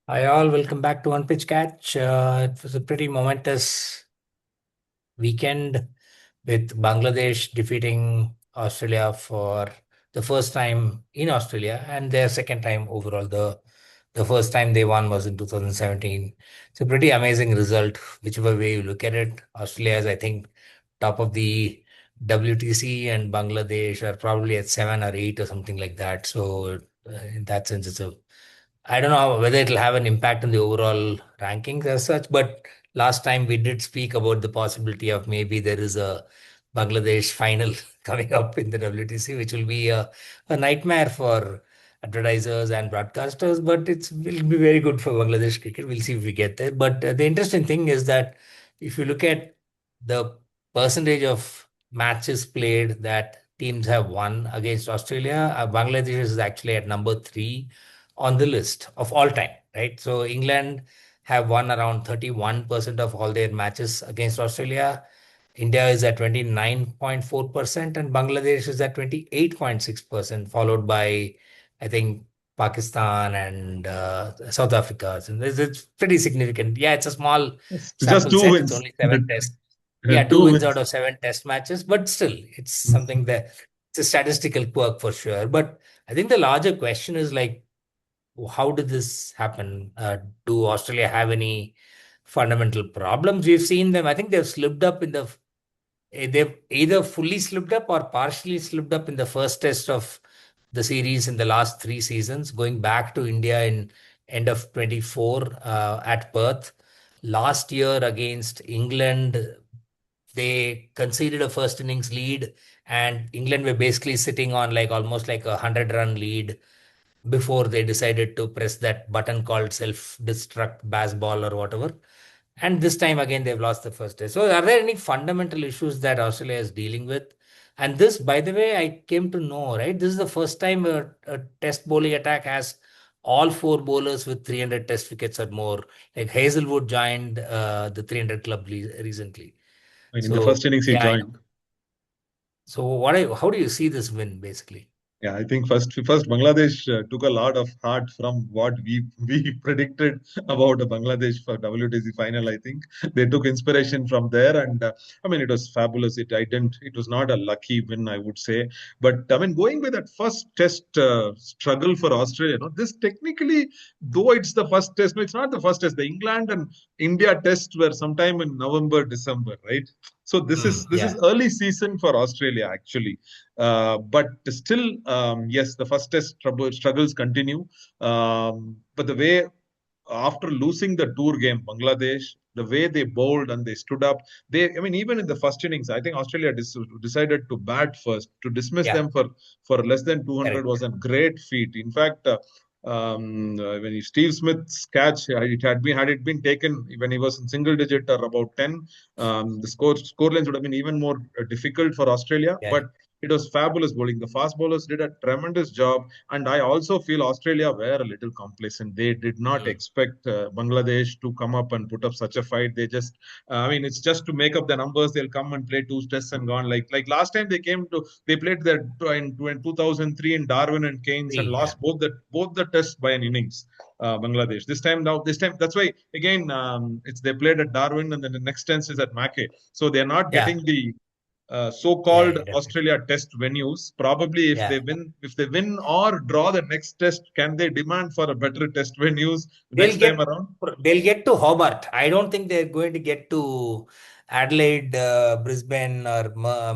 Hi all, welcome back to One Pitch Catch. It was a pretty momentous weekend with Bangladesh defeating Australia for the first time in Australia and their second time overall. The first time they won was in 2017. It's a pretty amazing result, whichever way you look at it. Australia is, I think, top of the WTC and Bangladesh are probably at 7 or 8 or something like that. So in that sense, I don't know whether it'll have an impact on the overall rankings as such, but last time we did speak about the possibility of maybe there is a Bangladesh final coming up in the WTC, which will be a nightmare for advertisers and broadcasters, but it will be very good for Bangladesh cricket. We'll see if we get there. But the interesting thing is that if you look at the percentage of matches played that teams have won against Australia, Bangladesh is actually at number three on the list of all time, right? So England have won around 31% of all their matches against Australia. India is at 29.4% and Bangladesh is at 28.6%, followed by, I think, Pakistan and South Africa. So it's pretty significant. Yeah, it's a small It's just sample two set. It's wins. only seven tests. Yeah, two Two wins out wins. of seven test matches, but still, it's something that it's a statistical quirk for sure. But I think the larger question is like, how did this happen? Do Australia have any fundamental problems? We've seen them. I think they've slipped up they've either fully slipped up or partially slipped up in the first test of the series in the last three seasons, going back to India in end of 24 at Perth. Last year against England, they conceded a first innings lead, and England were basically sitting on like almost like 100-run lead before they decided to press that button called self-destruct baseball or whatever. And this time again, they've lost the first test. So, are there any fundamental issues that Australia is dealing with? And this, by the way, I came to know, right? This is the first time a test bowling attack has all four bowlers with 300 test wickets or more. Like Hazelwood joined the 300 club recently. I mean, in the So, first innings, he yeah. joined. So, how do you see this win, basically? Yeah, I think first Bangladesh took a lot of heart from what we predicted about Bangladesh for WTC final. I think they took inspiration from there, and I mean it was fabulous. It was not a lucky win, I would say, but I mean going by that first test struggle for Australia. No, this technically, though it's the first test, no, it's not the first test. The England and India test were sometime in November, December, right? So this is Yeah. early season for Australia actually. But still, yes, the first test struggles continue. But the way after losing the tour game, Bangladesh, the way they bowled and they stood up, I mean, even in the first innings, I think Australia decided to bat first. To dismiss Yeah. them for less than 200 was Correct. a great feat. In fact, when Steve Smith's catch, had it been taken when he was in single digit or about 10, the score lines would have been even more difficult for Australia. Yeah. But it was fabulous bowling. The fast bowlers did a tremendous job, and I also feel Australia were a little complacent. They did not Mm. expect Bangladesh to come up and put up such a fight. They just, I mean, it's just to make up the numbers. They'll come and play two tests and gone. Like last time they played their in 2003 in Darwin and Keynes and Yeah. lost both the tests by an innings. Bangladesh. This time, that's why again it's they played at Darwin and then the next test is at Mackay. So they're not Yeah. getting the Yeah. so-called Yeah. Definitely. Australia test venues. Probably, Yeah. if they win or draw the next test, can they demand for a better test venues They'll next time get around? they'll get to Hobart. I don't think they're going to get to Adelaide, Brisbane, or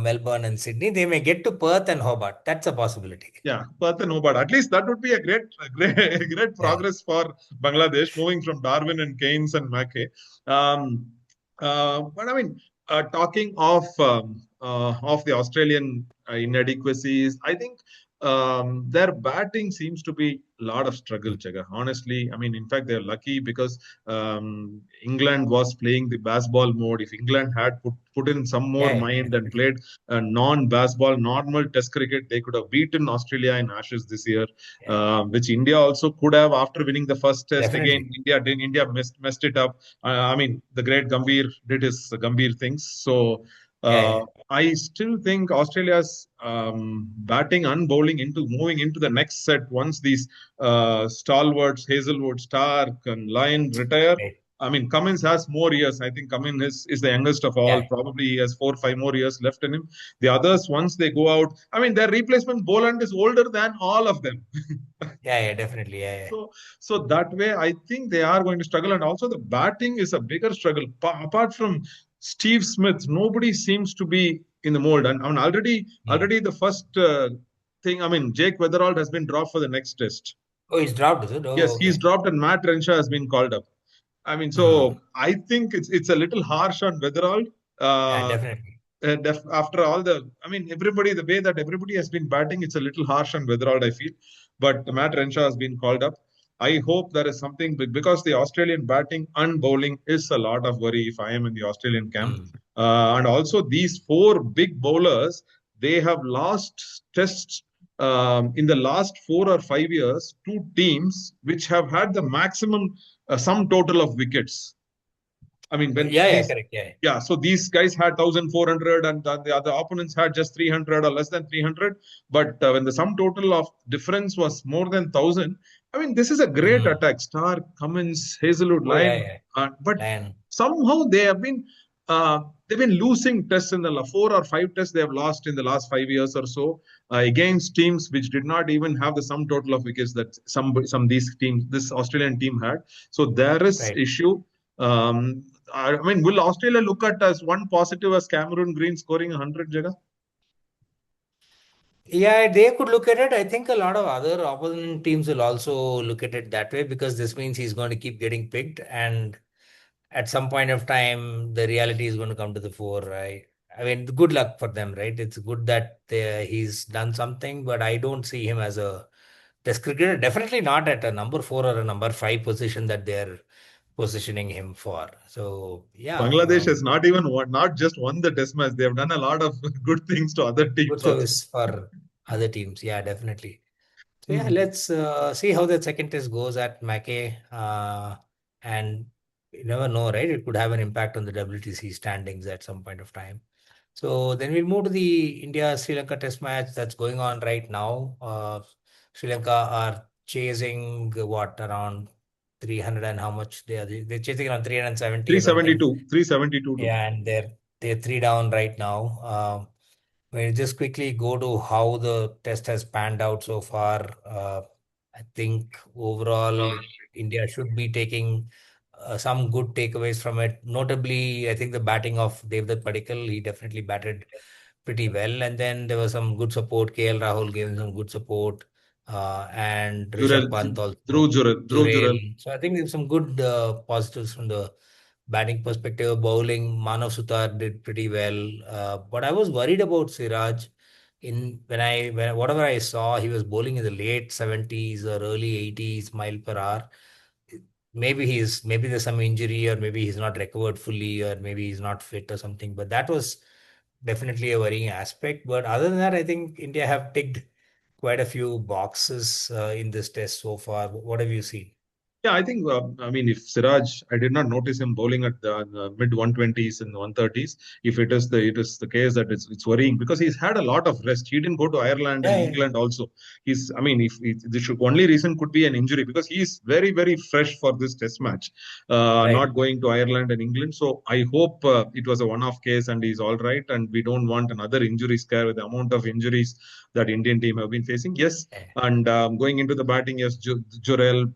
Melbourne and Sydney. They may get to Perth and Hobart. That's a possibility. Yeah, but no, but at least that would be a great Yeah. progress for Bangladesh, moving from Darwin and Keynes and Mackay. Um, but I mean, talking of the Australian inadequacies, I think their batting seems to be a lot of struggle, Chaga. Honestly, I mean, in fact, they're lucky because England was playing the baseball mode. If England had put in some more Yeah. Yeah. mind and Definitely. played non-baseball, normal Test cricket, they could have beaten Australia in Ashes this year, Yeah. which India also could have after winning the first Test. Again, Definitely. India messed it up. I mean, the great Gambhir did his Gambhir things. So. Yeah, Uh, yeah, I still think Australia's batting and bowling into moving into the next set once these stalwarts, Hazelwood, Stark, and Lyon retire. right. I mean, Cummins has more years. I think Cummins is the youngest of all. Yeah, Probably he has 4 or 5 more years left in him. The others, once they go out, I mean, their replacement Boland is older than all of them. yeah, yeah, definitely. Yeah, yeah. So that way, I think they are going to struggle. And also, the batting is a bigger struggle. Apart from Steve Smith, nobody seems to be in the mold. And I mean, Hmm. already the first thing. I mean, Jake Weatherald has been dropped for the next test. Oh, he's dropped, is it? Yes, Oh, he's okay. dropped, and Matt Renshaw has been called up. I mean, Hmm. so I think it's a little harsh on Weatherald. Yeah, Uh, definitely. After all I mean, everybody, the way that everybody has been batting, it's a little harsh on Weatherald, I feel. But Matt Renshaw has been called up. I hope there is something because the Australian batting and bowling is a lot of worry if I am in the Australian camp. Hmm. And also, these four big bowlers, they have lost tests in the last 4 or 5 years, two teams which have had the maximum sum total of wickets. I mean, when Yeah, yeah, these, correct. Yeah. yeah, so these guys had 1,400 and the other opponents had just 300 or less than 300. But when the sum total of difference was more than 1,000, I mean, this is a great Hmm. attack. Stark, Cummins, Hazelwood, Oh, yeah, Lyon. yeah. But Lion. somehow uh, they've been losing tests in the 4 or 5 tests they have lost in the last 5 years or so against teams which did not even have the sum total of wickets that some of these teams, this Australian team had. So there is Right. issue. I mean, will Australia look at as one positive as Cameron Green scoring 100, Jaga? Yeah, they could look at it. I think a lot of other opposition teams will also look at it that way because this means he's going to keep getting picked, and at some point of time, the reality is going to come to the fore, right? I mean, good luck for them, right? It's good that he's done something, but I don't see him as a test cricketer. Definitely not at a number four or a number five position that they're positioning him for. So, yeah, Bangladesh has not even won, not just won the test match. They have done a lot of good things to other good teams also. service for other teams. Yeah, definitely. So yeah, Hmm. let's see how the second test goes at Mackay. And you never know, right? It could have an impact on the WTC standings at some point of time. So then we'll move to the India-Sri Lanka test match that's going on right now. Sri Lanka are chasing what around 300 and how much they are? They're chasing around 370 or something. 372, 372 to. Yeah, and they're three down right now. We'll just quickly go to how the test has panned out so far. I think overall India should be taking some good takeaways from it. Notably, I think the batting of Devdutt Padikkal, he definitely batted pretty well. And then there was some good support. KL Rahul gave him some good support. And Jurel, Rishabh Pant Dhruv also, Jurel, Dhruv Jurel. Jurel. So I think there's some good positives from the batting perspective. Bowling, Manav Sutar did pretty well. But I was worried about Siraj in when whatever I saw, he was bowling in the late 70s or early 80s mile per hour. Maybe there's some injury or maybe he's not recovered fully or maybe he's not fit or something. But that was definitely a worrying aspect. But other than that, I think India have ticked quite a few boxes in this test so far. What have you seen? Yeah, I think, I mean, if Siraj, I did not notice him bowling at the mid 120s and 130s. If it is the case that it's worrying because he's had a lot of rest. He didn't go to Ireland and Yeah, yeah, England also. I mean, if the only reason could be an injury because he's very, very fresh for this test match, right. not going to Ireland and England. So I hope it was a one-off case and he's all right. And we don't want another injury scare with the amount of injuries that Indian team have been facing. Yes, Yeah, and going into the batting, yes, Jurel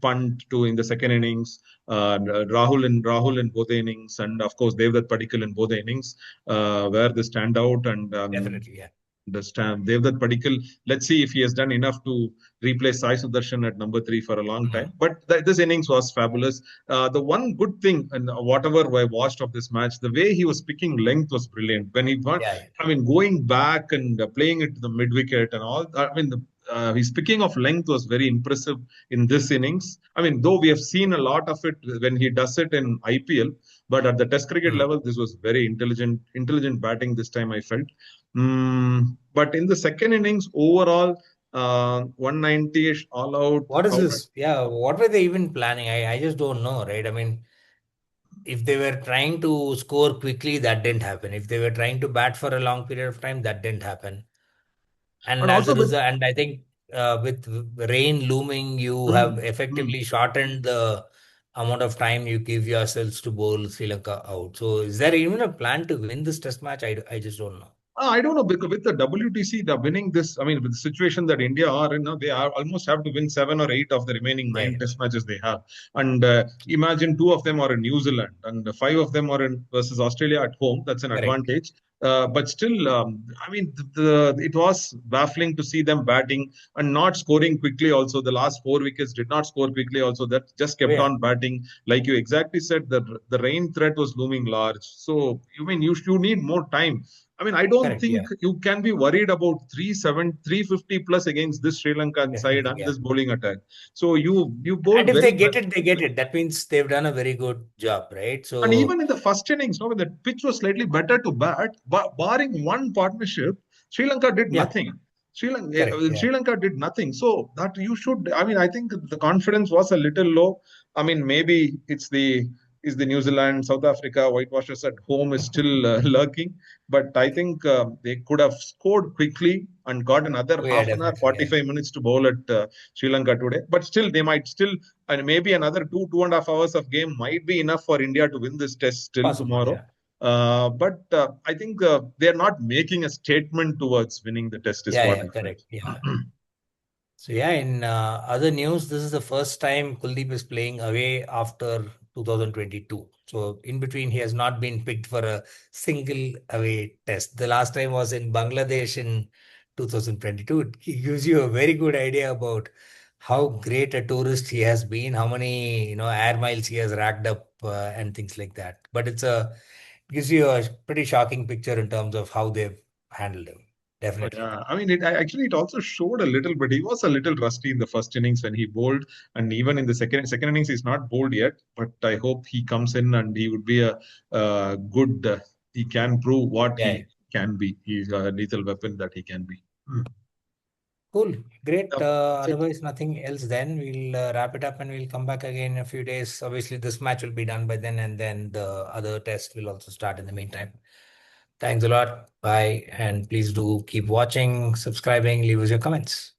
punt to in the second innings. Rahul in both the innings, and of course Devdutt Padikkal in both the innings were the standout. And definitely. Yeah. the stand Devdutt Padikkal. Let's see if he has done enough to replace Sai Sudarshan at number three for a long time. Mhm. But this innings was fabulous. The one good thing, and whatever I watched of this match, the way he was picking length was brilliant. When he got, Yeah, yeah. I mean, going back and playing it to the mid wicket and all. I mean, his picking of length was very impressive in this innings. I mean, though we have seen a lot of it when he does it in IPL, but at the Test cricket Mhm. level, this was very intelligent batting this time. I felt. But in the second innings, overall, 190ish all out. What is How this? Yeah, what were they even planning? I just don't know, right? I mean, if they were trying to score quickly, that didn't happen. If they were trying to bat for a long period of time, that didn't happen. And And as also a with result, and I think with rain looming, you have mm, mm. effectively shortened the amount of time you give yourselves to bowl Sri Lanka out. So, is there even a plan to win this test match? I just don't know. I don't know because with the WTC, the winning this, I mean, with the situation that India are in now, they are almost have to win 7 or 8 of the remaining Yeah, nine yeah, test matches they have. And imagine two of them are in New Zealand and five of them are in versus Australia at home. That's an correct. advantage. But still, I mean, it was baffling to see them batting and not scoring quickly. Also, the last 4 wickets did not score quickly. Also, that just Oh, kept yeah, on batting. Like you exactly said, the rain threat was looming large. So, you mean you need more time. I mean, I don't correct. think Yeah, you can be worried about 350 plus against this Sri Lankan side definitely. and Yeah. this bowling attack. So you And bowled if very they well. get it, they get it. That means they've done a very good job, right? And So, even in the first innings, no, when the pitch was slightly better to bat, barring one partnership, Sri Lanka did yeah, nothing. correct. Yeah. Sri Lanka did nothing. So that you should. I mean, I think the confidence was a little low. I mean, maybe it's the New Zealand, South Africa whitewashers at home is still lurking. But I think they could have scored quickly and got another Oh, yeah, half an hour, definitely. Yeah. 45 minutes to bowl at Sri Lanka today. But still, they might still and maybe another 2.5 hours of game might be enough for India to win this test still Possible. tomorrow. Yeah. But I think they're not making a statement towards winning the test, is Yeah. what Yeah. I Correct. felt. Yeah. So yeah, in other news, this is the first time Kuldeep is playing away after 2022. So in between, he has not been picked for a single away test. The last time was in Bangladesh in 2022. It gives you a very good idea about how great a tourist he has been, how many air miles he has racked up, and things like that. But gives you a pretty shocking picture in terms of how they've handled him. Oh, Definitely. yeah, I mean, it also showed a little bit. He was a little rusty in the first innings when he bowled, and even in the second innings, he's not bowled yet. But I hope he comes in and he would be a good. He can prove what Yeah. he can be. He's a lethal weapon that he can be. Hmm. Cool. Great. That's it. Otherwise, nothing else then. We'll wrap it up and we'll come back again in a few days. Obviously, this match will be done by then, and then the other test will also start in the meantime. Thanks a lot. Bye. And please do keep watching, subscribing, leave us your comments.